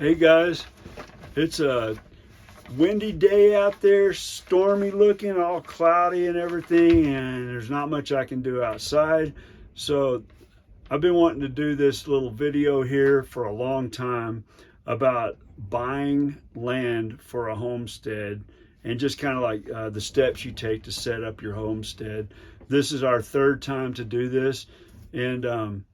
Hey guys, it's a windy day out there, stormy looking, all cloudy and everything, and there's not much I can do outside. So I've been wanting to do this little video here for a long time about buying land for a homestead and just kind of like the steps you take to set up your homestead. This is our third time to do this, and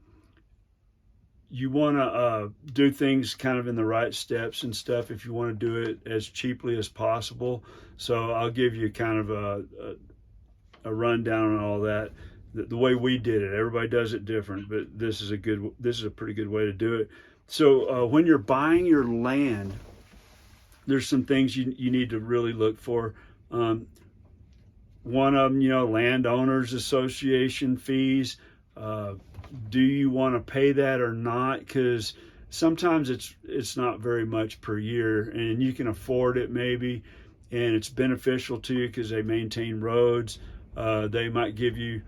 you want to do things kind of in the right steps and stuff if you want to do it as cheaply as possible. So I'll give you kind of a rundown on all that. The way we did it, everybody does it different, but this is a pretty good way to do it. So when you're buying your land, there's some things you need to really look for. One of them, landowners association fees. Do you want to pay that or not? Because sometimes it's not very much per year, and you can afford it maybe, and it's beneficial to you because they maintain roads. They might give you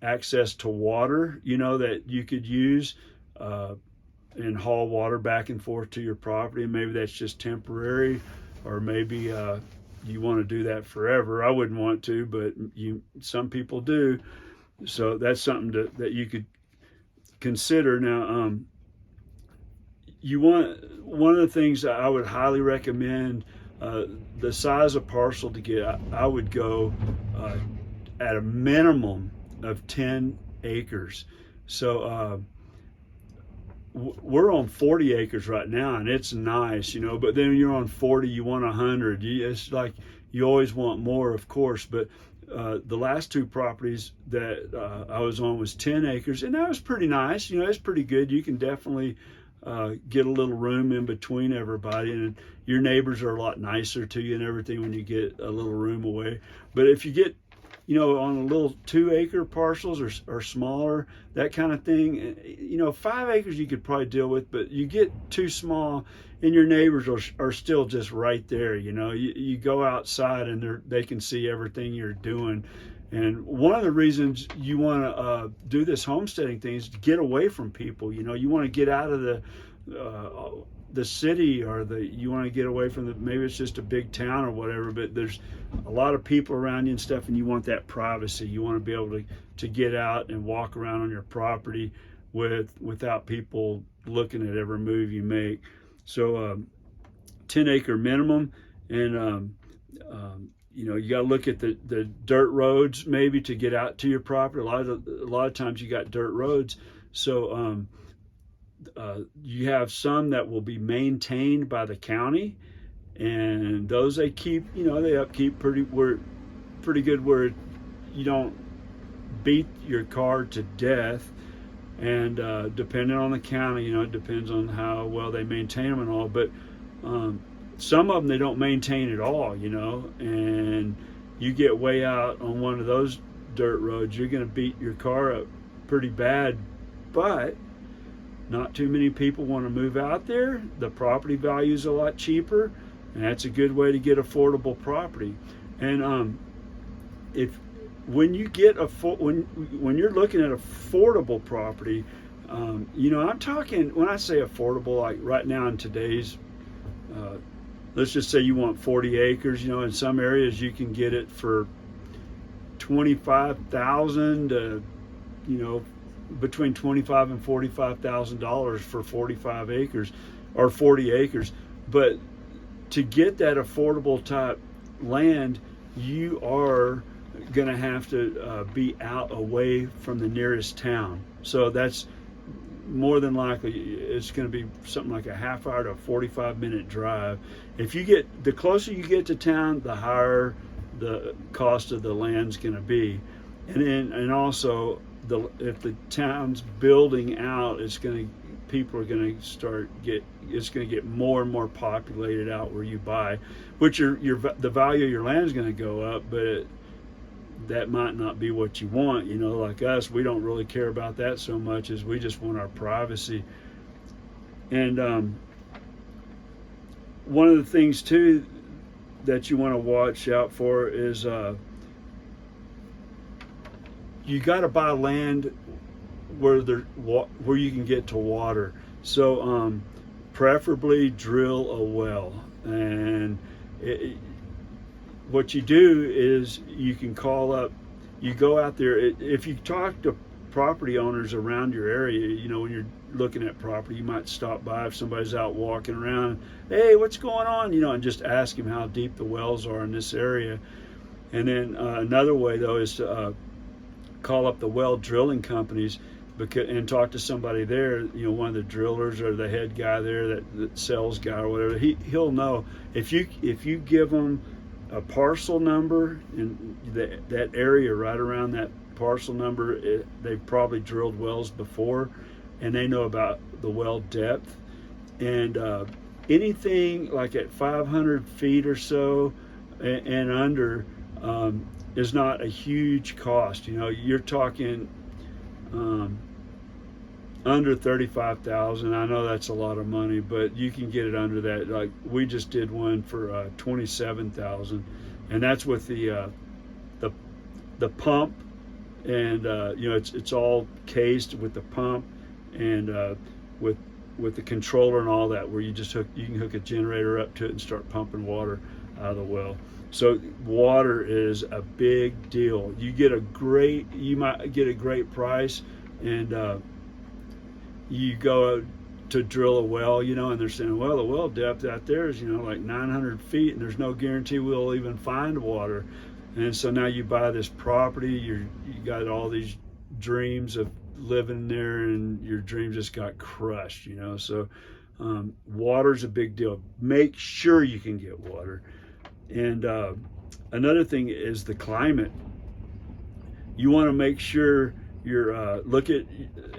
access to water, that you could use and haul water back and forth to your property. And maybe that's just temporary, or maybe you want to do that forever. I wouldn't want to, but some people do. So that's something that you could consider. Now, one of the things that I would highly recommend, the size of parcel to get, I would go at a minimum of 10 acres. So we're on 40 acres right now, and it's nice, but then you're on 40, you want 100. It's like you always want more, of course, but the last two properties that I was on was 10 acres, and that was pretty nice. It's pretty good. You can definitely get a little room in between everybody, and your neighbors are a lot nicer to you and everything when you get a little room away. But if you get, on a little 2-acre parcels or smaller, that kind of thing, 5 acres you could probably deal with, but you get too small and your neighbors are still just right there. You go outside and they can see everything you're doing. And one of the reasons you want to do this homesteading thing is to get away from people. You want to get out of the city, or you want to get away from maybe it's just a big town or whatever, but there's a lot of people around you and stuff, and you want that privacy. You want to be able to get out and walk around on your property without people looking at every move you make. So 10-acre minimum, and you got to look at the dirt roads maybe to get out to your property. A lot of times you got dirt roads, so you have some that will be maintained by the county, and those they keep, they upkeep pretty good, where you don't beat your car to death. And depending on the county, it depends on how well they maintain them and all. But some of them they don't maintain at all, and you get way out on one of those dirt roads, you're going to beat your car up pretty bad. But not too many people want to move out there. The property value is a lot cheaper, and that's a good way to get affordable property. And when you get when you're looking at affordable property, I'm talking, when I say affordable, like right now in today's, let's just say you want 40 acres. In some areas you can get it for $25,000 to, between $25,000 and $45,000 for 45 acres or 40 acres. But to get that affordable type land, you are going to have to be out away from the nearest town. So that's more than likely, it's going to be something like a half hour to a 45-minute drive. The closer you get to town, the higher the cost of the land's going to be. And also, if the town's building out, people are going to it's going to get more and more populated out where you buy, which the value of your land is going to go up, but that might not be what you want. Like us, we don't really care about that so much, as we just want our privacy. And one of the things too that you want to watch out for is you got to buy land where you can get to water. So preferably drill a well. And what you do is you can call up, you go out there. If you talk to property owners around your area, you know, when you're looking at property, you might stop by if somebody's out walking around. Hey, what's going on? You know, and just ask them how deep the wells are in this area. And then another way, though, is to call up the well drilling companies and talk to somebody there, you know, one of the drillers or the head guy there, that sales guy or whatever. He'll know. If you give them a parcel number in that area, right around that parcel number, they've probably drilled wells before, and they know about the well depth. And anything like at 500 feet or so and under is not a huge cost. You know, you're talking under 35,000. I know that's a lot of money, but you can get it under that. Like we just did one for 27,000, and that's with the pump, and you know, it's all cased with the pump and with the controller and all that, where you can hook a generator up to it and start pumping water out of the well. So water is a big deal. You might get a great price, and you go to drill a well, you know, and they're saying, well, the well depth out there is, you know, like 900 feet, and there's no guarantee we'll even find water. And so now you buy this property, you got all these dreams of living there, and your dream just got crushed, you know. So water's a big deal. Make sure you can get water. And another thing is the climate. You want to make sure you're look at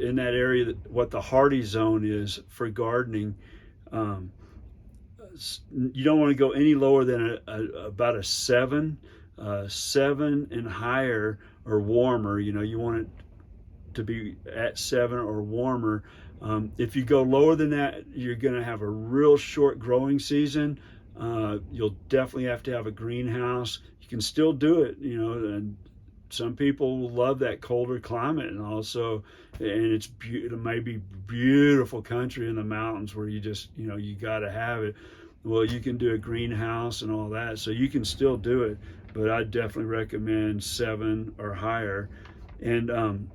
in that area what the hardy zone is for gardening. You don't want to go any lower than about a 7 and higher or warmer. You know, you want it to be at 7 or warmer. If you go lower than that, you're going to have a real short growing season. You'll definitely have to have a greenhouse. You can still do it, you know, and some people love that colder climate, and also, and it may be beautiful country in the mountains where you just, you know, you got to have it. Well, you can do a greenhouse and all that, so you can still do it, but I definitely recommend 7 or higher. And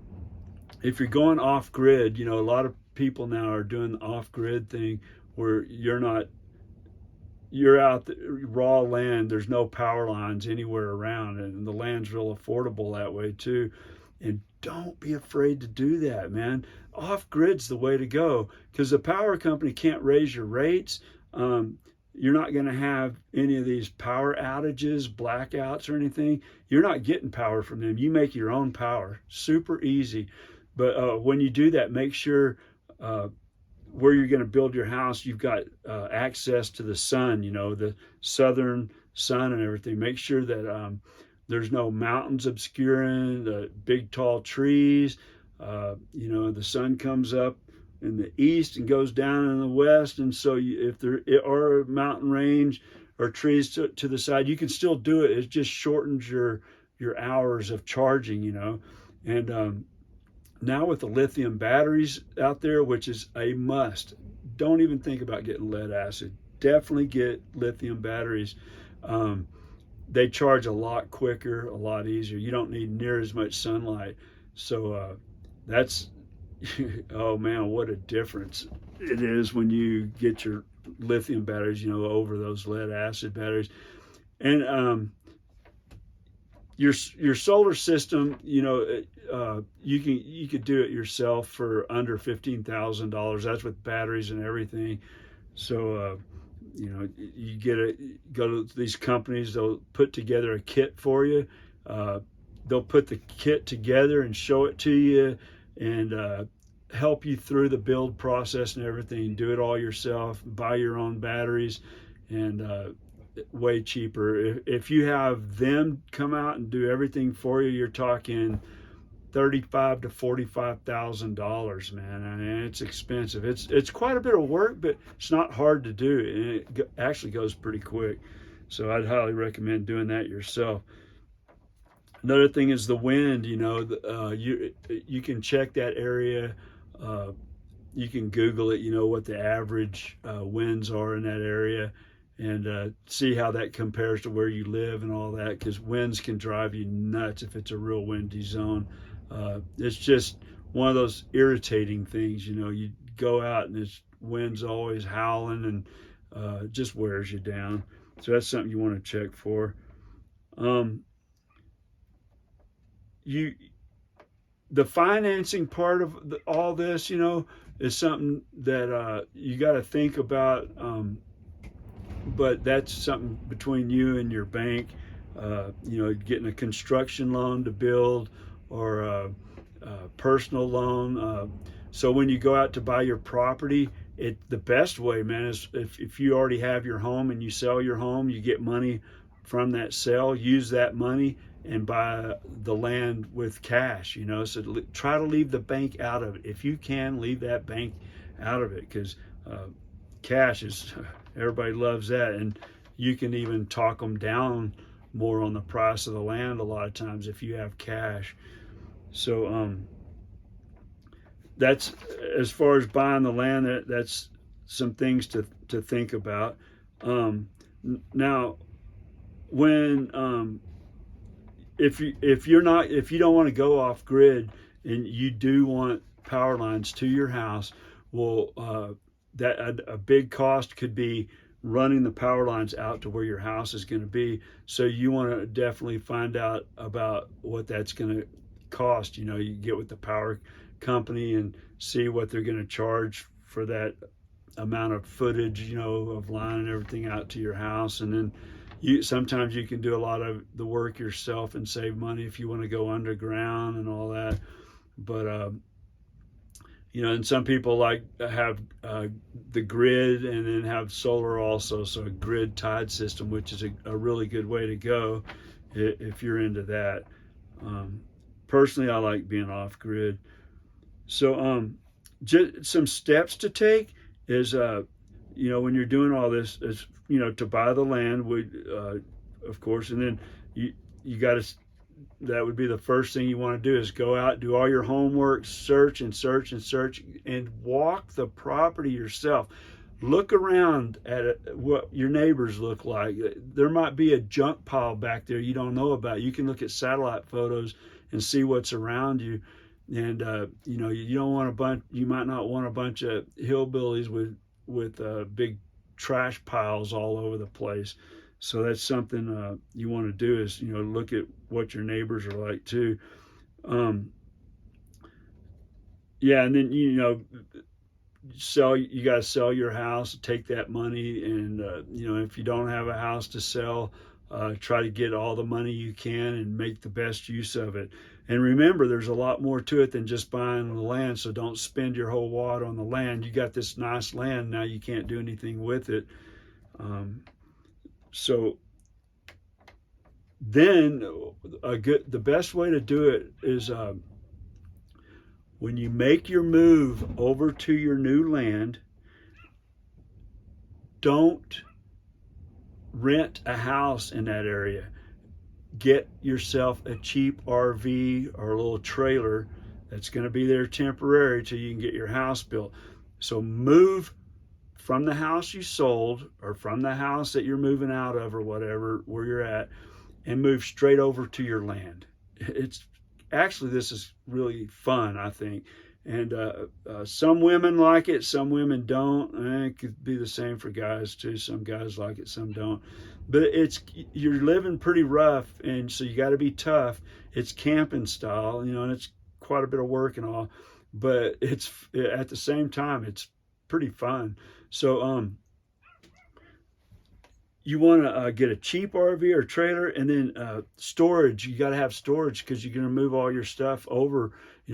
if you're going off grid, you know, a lot of people now are doing the off grid thing where you're out the raw land, there's no power lines anywhere around, and the land's real affordable that way too. And don't be afraid to do that, man. Off grid's the way to go, because the power company can't raise your rates. You're not going to have any of these power outages, blackouts, or anything. You're not getting power from them. You make your own power. Super easy. But when you do that, make sure where you're going to build your house, you've got access to the sun, you know, the southern sun and everything. Make sure that there's no mountains obscuring the big tall trees. You know, the sun comes up in the east and goes down in the west, and so if there are a mountain range or trees to the side, you can still do it. It just shortens your hours of charging, you know. And now with the lithium batteries out there, which is a must, don't even think about getting lead acid. Definitely get lithium batteries. They charge a lot quicker, a lot easier. You don't need near as much sunlight. So that's, oh man, what a difference it is when you get your lithium batteries, you know, over those lead acid batteries. And your solar system, you know, you could do it yourself for under $15,000. That's with batteries and everything. So you know, you go to these companies, they'll put together a kit for you. They'll put the kit together and show it to you, and help you through the build process and everything. Do it all yourself, buy your own batteries, and way cheaper. If you have them come out and do everything for you, you're talking $35,000 to $45,000, man. I mean, it's expensive. It's quite a bit of work, but it's not hard to do, and it actually goes pretty quick. So I'd highly recommend doing that yourself. Another thing is the wind. You know, you can check that area. you can Google it, what the average winds are in that area, and see how that compares to where you live and all that, because winds can drive you nuts if it's a real windy zone. It's just one of those irritating things. You go out and it's wind's always howling, and just wears you down. So that's something you want to check for. The financing part of all this, is something that you got to think about. But that's something between you and your bank. Getting a construction loan to build, or a personal loan. So when you go out to buy your property, the best way, man, is if you already have your home and you sell your home, you get money from that sale. Use that money and buy the land with cash. So try to leave the bank out of it. If you can, leave that bank out of it, because cash is, everybody loves that, and you can even talk them down more on the price of the land a lot of times if you have cash. So that's, as far as buying the land, that's some things to think about. Now, when if you don't want to go off grid and you do want power lines to your house, well, that a big cost could be running the power lines out to where your house is going to be. So you want to definitely find out about what that's going to cost. You get with the power company and see what they're going to charge for that amount of footage, of line and everything out to your house. And then sometimes you can do a lot of the work yourself and save money if you want to go underground and all that. But and some people like have the grid and then have solar also, so a grid tied system, which is a really good way to go if you're into that. Personally, I like being off grid. So just some steps to take is, when you're doing all this, is, to buy the land, of course, and then you got to, that would be the first thing you want to do, is go out, do all your homework, search and search and search, and walk the property yourself. Look around at what your neighbors look like. There might be a junk pile back there you don't know about. You can look at satellite photos and see what's around you. And you don't want you might not want a bunch of hillbillies with big trash piles all over the place. So that's something you want to do, is look at what your neighbors are like too. And then you got to sell your house, take that money, and if you don't have a house to sell, try to get all the money you can and make the best use of it. And remember, there's a lot more to it than just buying the land, so don't spend your whole wad on the land. You got this nice land, now you can't do anything with it. So then the best way to do it is, when you make your move over to your new land, don't rent a house in that area. Get yourself a cheap RV or a little trailer that's going to be there temporary till you can get your house built. So move from the house you sold, or from the house that you're moving out of, or whatever, where you're at, and move straight over to your land. It's actually, this is really fun, I think. And some women like it, some women don't. And it could be the same for guys too. Some guys like it, some don't. But you're living pretty rough, and so you got to be tough. It's camping style, and it's quite a bit of work and all, but it's, at the same time, it's pretty fun. So you want to get a cheap RV or trailer, and then storage. You got to have storage, because you're going to move all your stuff over,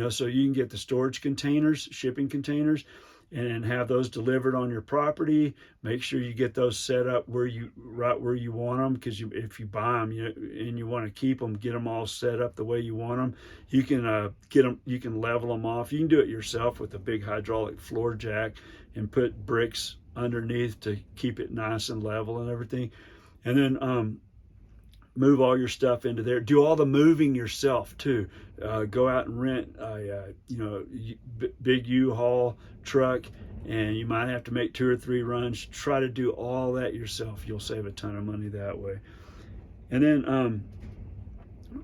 so you can get the storage containers, shipping containers, and have those delivered on your property. Make sure you get those set up right where you want them, because if you buy them, and you want to keep them, get them all set up the way you want them. You can you can level them off. You can do it yourself with a big hydraulic floor jack and put bricks underneath to keep it nice and level and everything. And then move all your stuff into there. Do all the moving yourself too. Go out and rent a big U-Haul truck, and you might have to make 2 or 3 runs. Try to do all that yourself. You'll save a ton of money that way. And then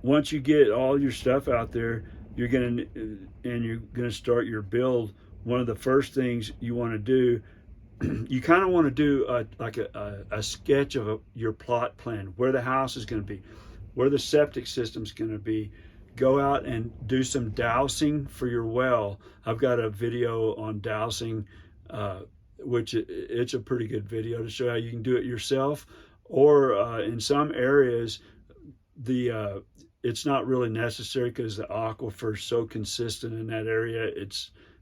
once you get all your stuff out there, you're gonna start your build. One of the first things you want to do, you kind of want to do a sketch of your plot plan, where the house is going to be, where the septic system is going to be. Go out and do some dowsing for your well. I've got a video on dowsing, which it's a pretty good video to show how you can do it yourself. Or in some areas, it's not really necessary because the aquifer is so consistent in that area.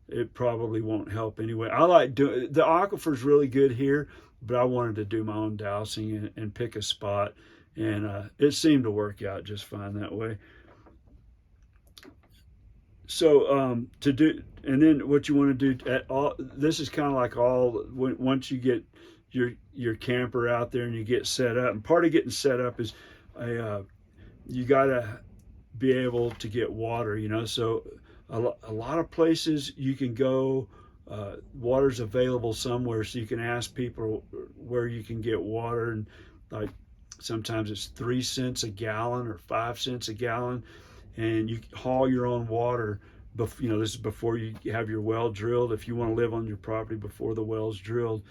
It probably won't help anyway. I like doing the aquifer is really good here, but I wanted to do my own dowsing and pick a spot, and it seemed to work out just fine that way. So and then what you want to do this is kind of like once you get your camper out there and you get set up. And part of getting set up is you gotta be able to get water. So a lot of places you can go, water's available somewhere, so you can ask people where you can get water, and like sometimes it's 3 cents a gallon or 5 cents a gallon, and you haul your own water. This is before you have your well drilled. If you want to live on your property before the well's drilled,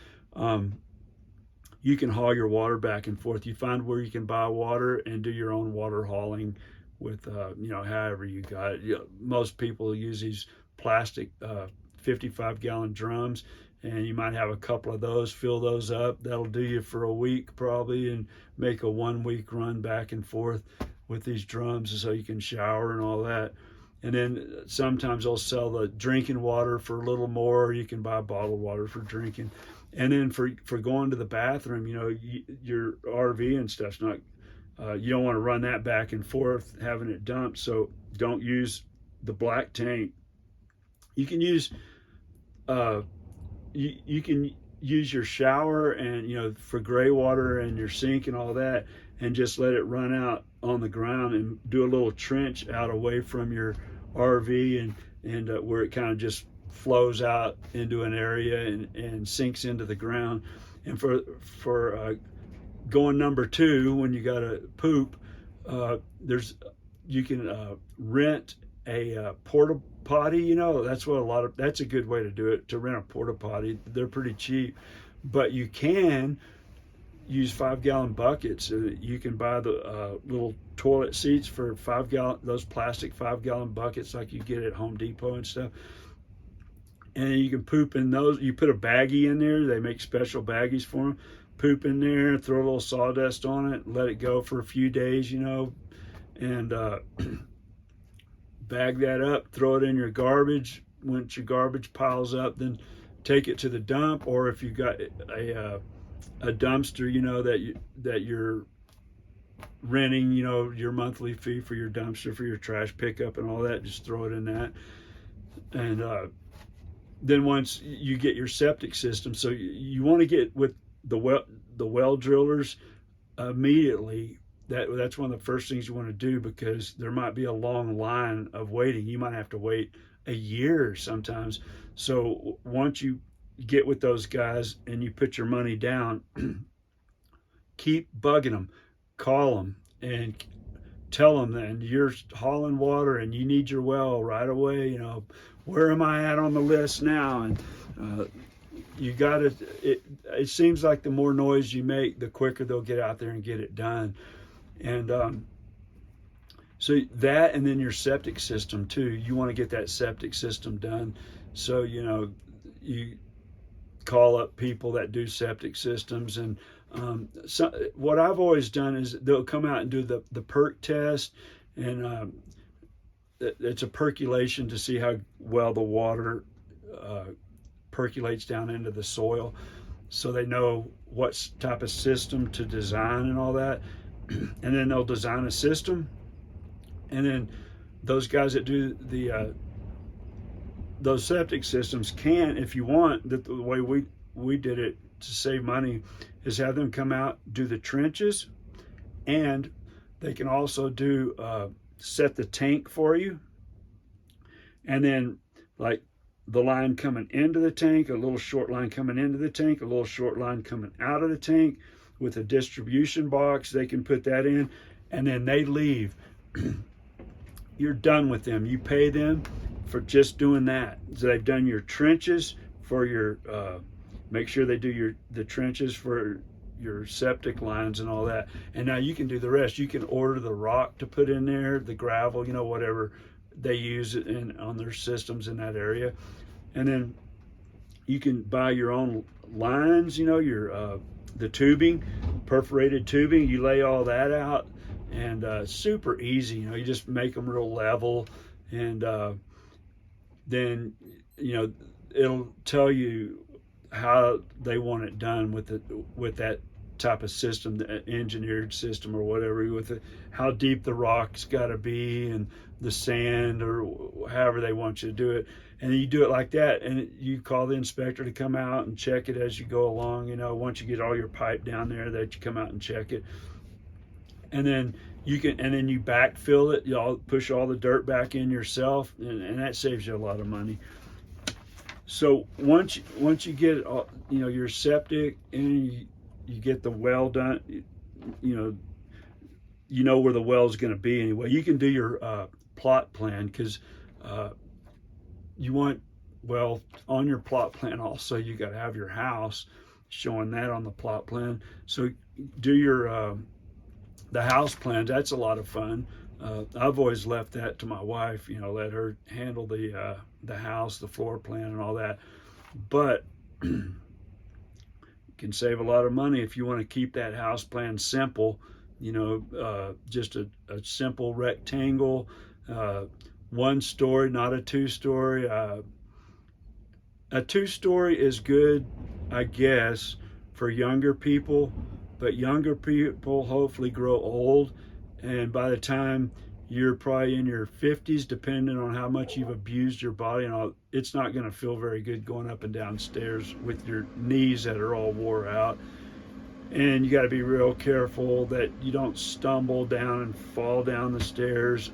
you can haul your water back and forth. You find where you can buy water and do your own water hauling with however you got it. Most people use these plastic 55-gallon drums, and you might have a couple of those. Fill those up. That'll do you for a week probably, and make a 1-week run back and forth with these drums so you can shower and all that. And then sometimes they'll sell the drinking water for a little more. You can buy bottled water for drinking. And then for going to the bathroom, your RV and stuff's not, you don't want to run that back and forth having it dumped, so don't use the black tank. You can use you can use your shower and for gray water and your sink and all that, and just let it run out on the ground and do a little trench out away from your RV and where it kind of just flows out into an area and sinks into the ground. And for going number 2, when you got to poop, you can rent a porta potty. That's a good way to do it, to rent a porta potty. They're pretty cheap, but you can use 5-gallon buckets. You can buy the little toilet seats for 5-gallon, those plastic 5-gallon buckets like you get at Home Depot and stuff. And you can poop in those. You put a baggie in there. They make special baggies for them. Poop in there, throw a little sawdust on it, let it go for a few days, and bag that up, throw it in your garbage. Once your garbage piles up, then take it to the dump. Or if you got a dumpster, that you're renting, your monthly fee for your dumpster, for your trash pickup and all that, just throw it in that. And then once you get your septic system, so you want to get with the well drillers immediately. That's one of the first things you want to do, because there might be a long line of waiting. You might have to wait a year sometimes. So once you get with those guys and you put your money down, keep bugging them, call them and tell them that you're hauling water and you need your well right away. Where am I at on the list now? And you got to, it seems like the more noise you make, the quicker they'll get out there and get it done. And so that, and then your septic system too. You want to get that septic system done. So, you call up people that do septic systems. And so what I've always done is they'll come out and do the perk test, and it's a percolation to see how well the water percolates down into the soil, so they know what type of system to design and all that. And then they'll design a system, and then those guys that do those septic systems can, if you want, the way we did it to save money, is have them come out, do the trenches, and They can also do set the tank for you, and then like the line coming into the tank, a little short line coming into the tank, a little short line coming out of the tank with a distribution box. They can put that in, and then they leave. You're done with them. You pay them for just doing that. So they've done your trenches for your, make sure they do the trenches for your septic lines and all that. And now you can do the rest. You can order the rock to put in there, the gravel, whatever they use on their systems in that area. And then you can buy your own lines, your the tubing, perforated tubing. You lay all that out, and super easy. You just make them real level, and then it'll tell you how they want it done with that type of system, the engineered system or whatever, how deep the rock's got to be and the sand or however they want you to do it. And you do it like that, and you call the inspector to come out and check it as you go along. Once you get all your pipe down there, that you come out and check it, and then you backfill it. You'll push all the dirt back in yourself, and that saves you a lot of money. So once you get your septic and you get the well done, you know where the well is going to be anyway. You can do your plot plan, because you want, on your plot plan also you got to have your house, showing that on the plot plan. So do your the house plans. That's a lot of fun. I've always left that to my wife, let her handle the house, the floor plan and all that. But you can save a lot of money if you want to keep that house plan simple, just a simple rectangle, 1 story, not a 2-story. A 2-story is good, I guess, for younger people, but younger people hopefully grow old, and by the time you're probably in your 50s, depending on how much you've abused your body and all, it's not going to feel very good going up and down stairs with your knees that are all wore out. And you got to be real careful that you don't stumble down and fall down the stairs.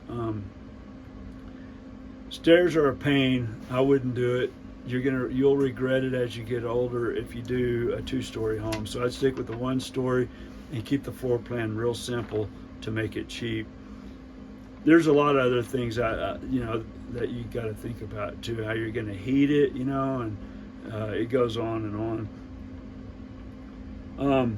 Stairs are a pain. I wouldn't do it. You'll regret it as you get older if you do a 2-story home. So I'd stick with the 1-story and keep the floor plan real simple to make it cheap. There's a lot of other things that you got to think about too, how you're going to heat it, and it goes on and on.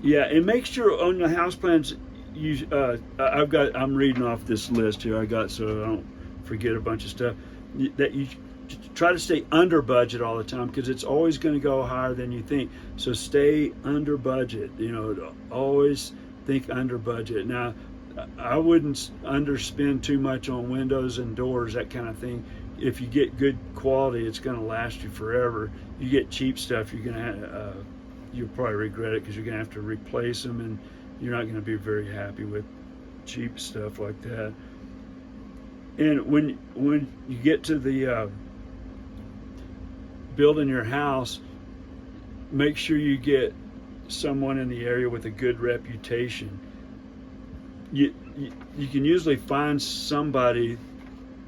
Yeah, and make sure on the house plans, I'm reading off this list here I got, so I don't forget a bunch of stuff, that you try to stay under budget all the time, because it's always going to go higher than you think. So stay under budget, always think under budget. Now, I wouldn't underspend too much on windows and doors, that kind of thing. If you get good quality, it's going to last you forever. You get cheap stuff, you'll probably regret it, because you're going to have to replace them, and you're not going to be very happy with cheap stuff like that. And when you get to the building your house, make sure you get someone in the area with a good reputation. You can usually find somebody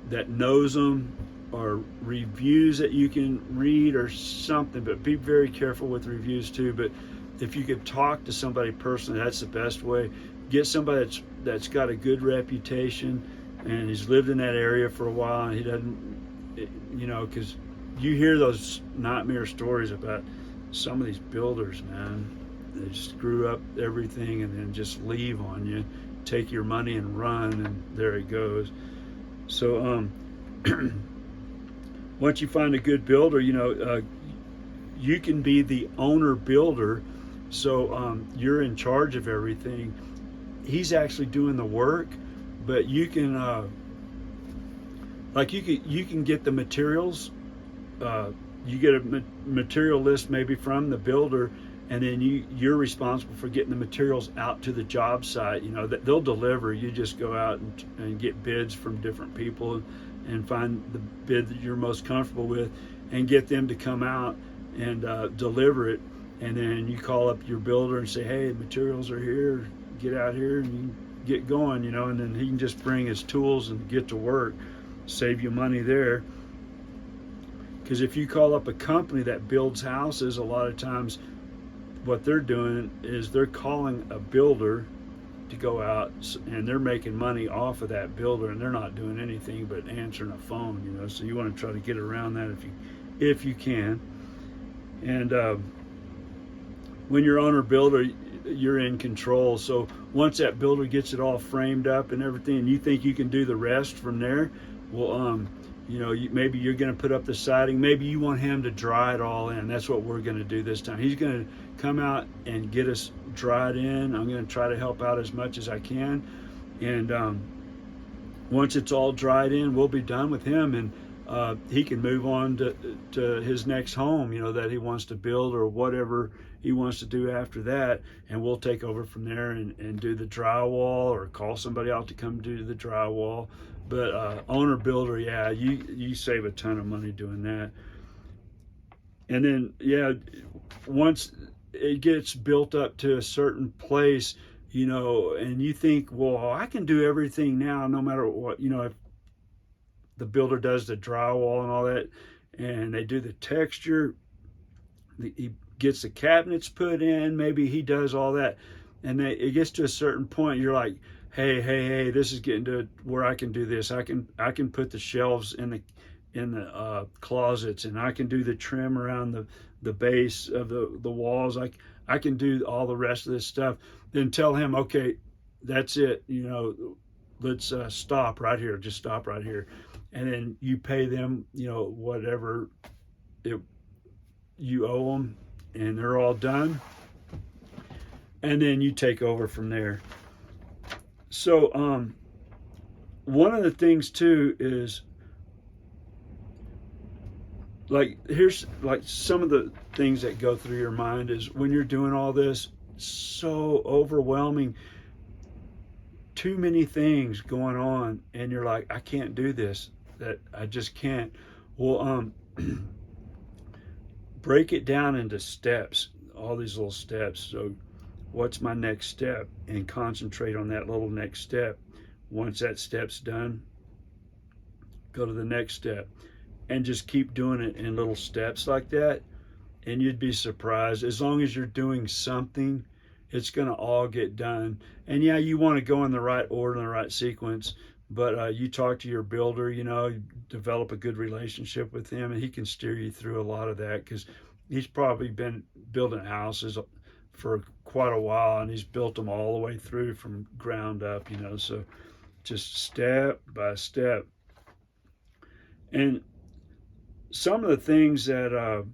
that knows them, or reviews that you can read or something, but be very careful with reviews too. But if you could talk to somebody personally, that's the best way. Get somebody that's got a good reputation and he's lived in that area for a while, and he doesn't, because you hear those nightmare stories about some of these builders, man. They screw up everything and then just leave on you, take your money and run, and there it goes. So once you find a good builder, you can be the owner builder. So you're in charge of everything. He's actually doing the work, but you can you can get the materials. You get a material list maybe from the builder, and then you're responsible for getting the materials out to the job site. That they'll deliver. You just go out and get bids from different people and find the bid that you're most comfortable with and get them to come out and deliver it. and then you call up your builder and say, hey, materials are here, get out here and you get going, you know, and then he can just bring his tools and get to work, save you money there. Because if you call up a company that builds houses, a lot of times what they're doing is they're calling a builder to go out, and they're making money off of that builder, and they're not doing anything but answering a phone, you know. So you want to try to get around that if you can. And when you're owner builder, you're in control. So once that builder gets it all framed up and everything, and you think you can do the rest from there, well, you know, maybe you're going to put up the siding. Maybe you want him to dry it all in. That's what we're going to do this time. He's going to come out and get us dried in. I'm going to try to help out as much as I can. And once it's all dried in, we'll be done with him. And he can move on to his next home, you know, that he wants to build or whatever he wants to do after that. And we'll take over from there and do the drywall or call somebody out to come do the drywall. But owner builder, yeah, you save a ton of money doing that. And then, yeah, once it gets built up to a certain place, you know, and you think, well, I can do everything now, no matter what, you know, if the builder does the drywall and all that, and they do the texture, he gets the cabinets put in, maybe he does all that, and it gets to a certain point, you're like, hey, this is getting to where I can do this. I can put the shelves in the closets, and I can do the trim around the base of the walls. I can do all the rest of this stuff. Then tell him, okay, that's it. You know, let's stop right here. Just stop right here, and then you pay them, you know, whatever you owe them, and they're all done. And then you take over from there. So one of the things too is, like, here's like some of the things that go through your mind is when you're doing all this, so overwhelming, too many things going on, and you're like, I can't do this, that I just can't. Well, break it down into steps, all these little steps. So what's my next step, and concentrate on that little next step. Once that step's done, go to the next step, and just keep doing it in little steps like that, and you'd be surprised. As long as you're doing something, it's going to all get done. And yeah, you want to go in the right order, in the right sequence, but you talk to your builder, you know, develop a good relationship with him, and he can steer you through a lot of that, because he's probably been building houses for quite a while, and he's built them all the way through from ground up, you know. So just step by step. And some of the things that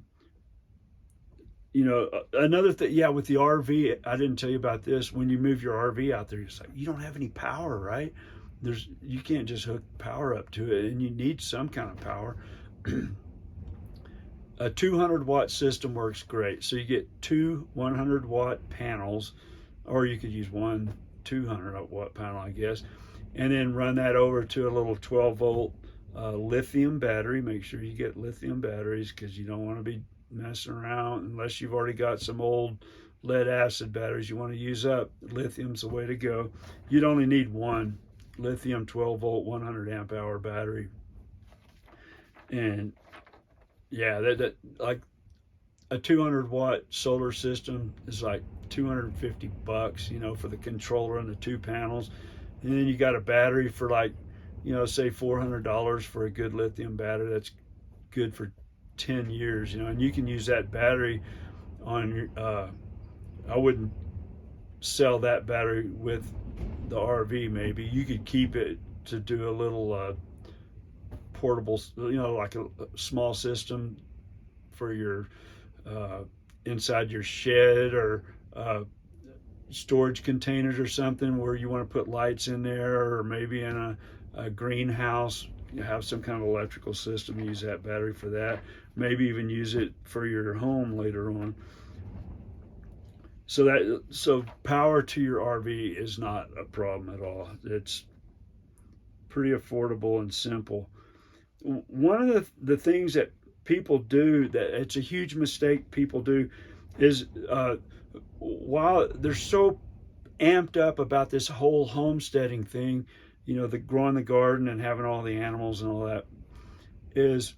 you know, another thing, yeah, with the RV, I didn't tell you about this. When you move your RV out there, it's like, you don't have any power, right? You can't just hook power up to it, and you need some kind of power. A 200-watt system works great. So you get two 100-watt panels, or you could use one 200-watt panel, I guess, and then run that over to a little 12-volt lithium battery. Make sure you get lithium batteries, because you don't want to be messing around unless you've already got some old lead acid batteries you want to use up. Lithium's the way to go. You'd only need one lithium 12-volt 100-amp-hour battery. And yeah, that like a 200-watt solar system is like $250, you know, for the controller and the two panels. And then you got a battery for, like, you know, say $400 for a good lithium battery. That's good for 10 years, you know, and you can use that battery on your, I wouldn't sell that battery with the RV. Maybe you could keep it to do a little portable, you know, like a small system for your inside your shed, or storage containers or something where you want to put lights in there, or maybe in a greenhouse. You have some kind of electrical system, use that battery for that. Maybe even use it for your home later on. So power to your RV is not a problem at all. It's pretty affordable and simple. One of the things that people do, that it's a huge mistake people do, is while they're so amped up about this whole homesteading thing, you know, the growing the garden and having all the animals and all that, is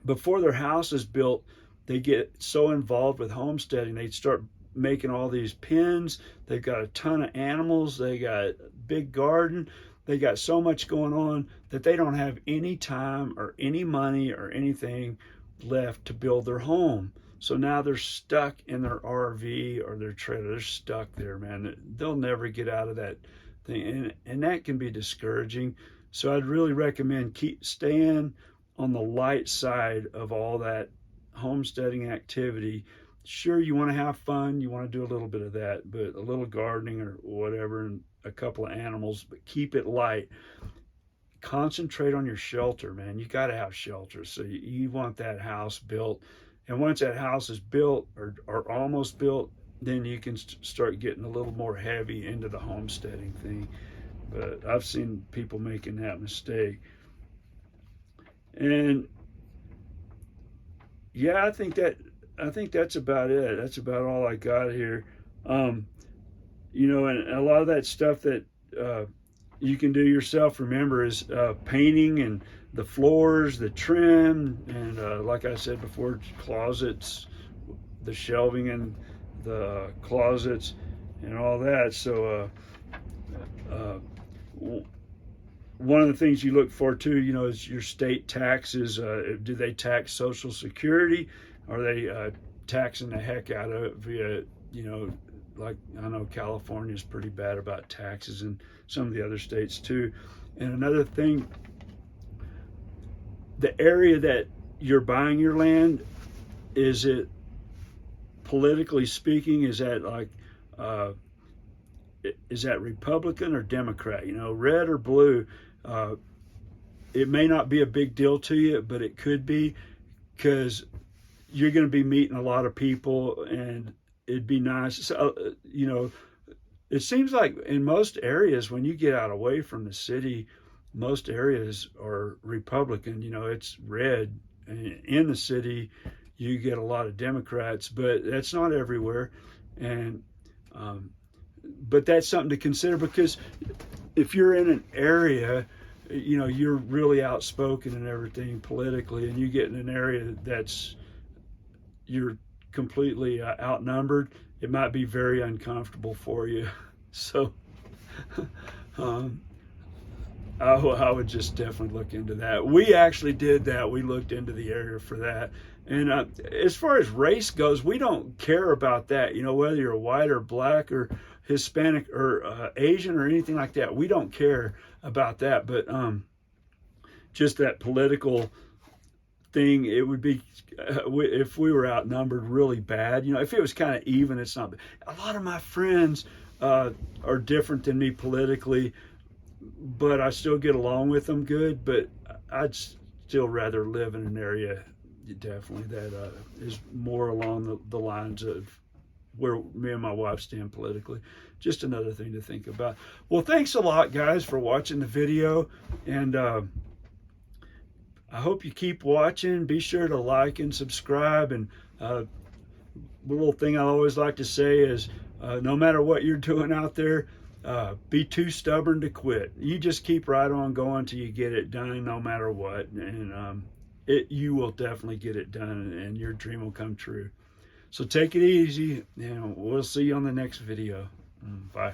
before their house is built, they get so involved with homesteading, they start making all these pens. They've got a ton of animals. They got a big garden. They got so much going on that they don't have any time or any money or anything left to build their home. So now they're stuck in their RV or their trailer. They're stuck there, man. They'll never get out of that thing. And that can be discouraging. So I'd really recommend keep staying on the light side of all that homesteading activity. Sure, you want to have fun, you want to do a little bit of that, but a little gardening or whatever, and a couple of animals, but keep it light. Concentrate on your shelter, man. You got to have shelter. So you want that house built. And once that house is built or almost built, then you can start getting a little more heavy into the homesteading thing. But I've seen people making that mistake. And yeah, I think that's about it. That's about all I got here. You know, and a lot of that stuff that you can do yourself, remember, is painting and the floors, the trim, and like I said before, closets, the shelving and the closets and all that. So one of the things you look for too, you know, is your state taxes. Do they tax Social Security? Are they taxing the heck out of it via, you know, like I know California is pretty bad about taxes, and some of the other states too. And another thing, the area that you're buying your land, is it, politically speaking, is that like is that Republican or Democrat? You know, red or blue? It may not be a big deal to you, but it could be, because you're going to be meeting a lot of people, and it'd be nice. So, you know, it seems like in most areas, when you get out away from the city, most areas are Republican. You know, it's red. In the city, you get a lot of Democrats, but that's not everywhere. And but that's something to consider, because if you're in an area, you know, you're really outspoken and everything politically, and you get in an area that's, you're completely outnumbered, it might be very uncomfortable for you. So I would just definitely look into that. We actually did that. We looked into the area for that. And as far as race goes, we don't care about that. You know, whether you're white or black or Hispanic or Asian or anything like that, we don't care about that. But just that political thing, it would be, if we were outnumbered really bad. You know, if it was kind of even, it's not. A lot of my friends are different than me politically, but I still get along with them good. But I'd still rather live in an area, definitely, that is more along the lines of where me and my wife stand politically. Just another thing to think about. Well, thanks a lot, guys, for watching the video, and I hope you keep watching. Be sure to like and subscribe. And the little thing I always like to say is, no matter what you're doing out there, be too stubborn to quit. You just keep right on going till you get it done, no matter what. And you will definitely get it done, and your dream will come true. So take it easy, and we'll see you on the next video. Bye.